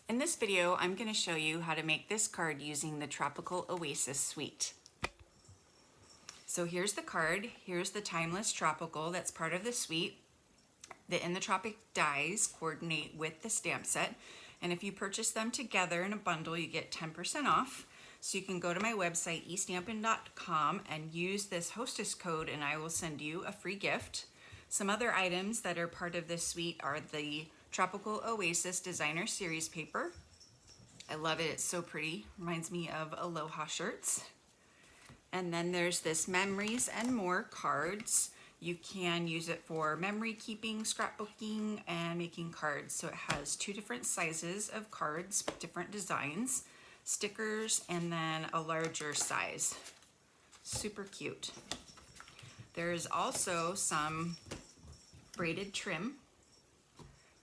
In this video, I'm going to show you how to make this card using the Tropical Oasis suite. So here's the card. Here's the Timeless Tropical that's part of the suite. The In the Tropics dies coordinate with the stamp set. And if you purchase them together in a bundle, you get 10% off. So you can go to my website, eStampin.com, and use this hostess code and I will send you a free gift. Some other items that are part of this suite are the Tropical Oasis Designer Series paper. I love it, it's so pretty. Reminds me of Aloha shirts. And then there's this Memories and More cards. You can use it for memory keeping, scrapbooking, and making cards. So it has 2 different sizes of cards, different designs, stickers, and then a larger size. Super cute. There's also some braided trim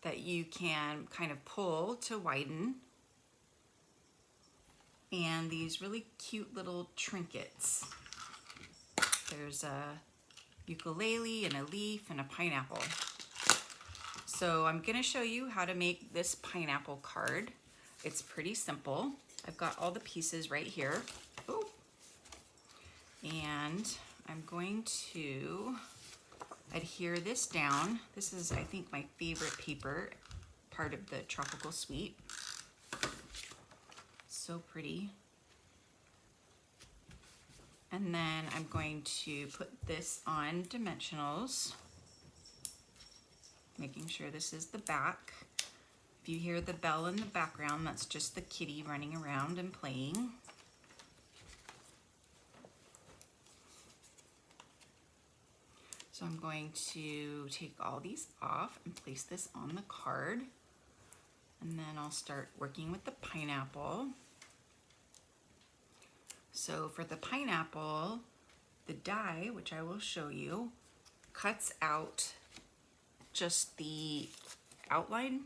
that you can kind of pull to widen. And these really cute little trinkets. There's a ukulele and a leaf and a pineapple. So I'm gonna show you how to make this pineapple card. It's pretty simple. I've got all the pieces right here. Ooh. And I'm going to adhere this down. This is, I think, my favorite paper, part of the Tropical Suite. So pretty. And then I'm going to put this on dimensionals, making sure this is the back. If you hear the bell in the background, that's just the kitty running around and playing. So I'm going to take all these off and place this on the card. And then I'll start working with the pineapple. So for the pineapple, the die, which I will show you, cuts out just the outline.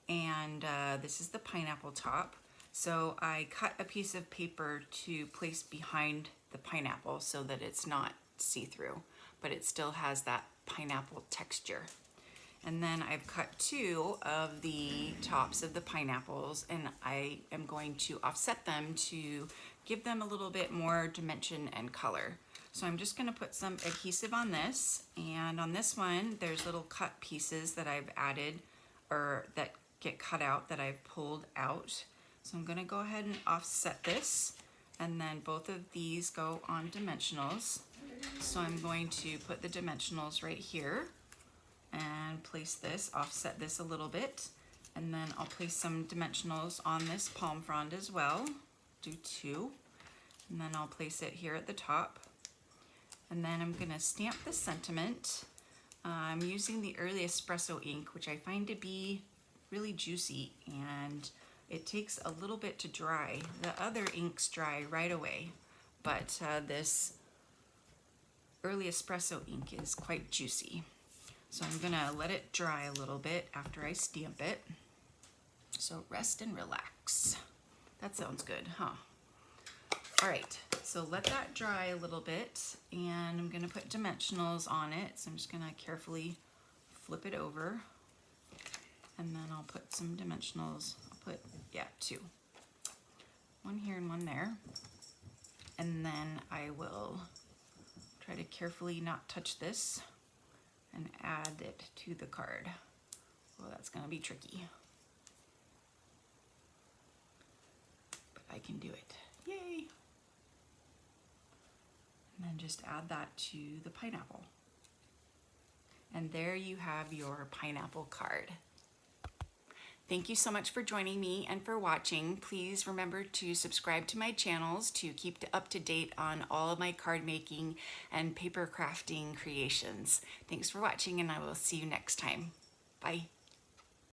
And this is the pineapple top. So I cut a piece of paper to place behind the pineapple so that it's not see-through, but it still has that pineapple texture. And then I've cut 2 of the tops of the pineapples and I am going to offset them to give them a little bit more dimension and color. So I'm just gonna put some adhesive on this, and on this one there's little cut pieces that I've added or that get cut out that I've pulled out. So I'm gonna go ahead and offset this, and then both of these go on dimensionals. So I'm going to put the dimensionals right here and place this, offset this a little bit, and then I'll place some dimensionals on this palm frond as well. Do 2, and then I'll place it here at the top. And then I'm gonna stamp the sentiment. I'm using the early espresso ink, which I find to be really juicy, and it takes a little bit to dry. The other inks dry right away, but this early espresso ink is quite juicy. So I'm gonna let it dry a little bit after I stamp it. So rest and relax. That sounds good, huh? All right, so let that dry a little bit, and I'm gonna put dimensionals on it. So I'm just gonna carefully flip it over, and then I'll put some dimensionals. I'll put, 2. 1 here and 1 there. And then I will try to carefully not touch this and add it to the card. Well, that's gonna be tricky, but I can do it. Yay! And then just add that to the pineapple. And there you have your pineapple card. Thank you so much for joining me and for watching. Please remember to subscribe to my channels to keep up to date on all of my card making and paper crafting creations. Thanks for watching, and I will see you next time. Bye.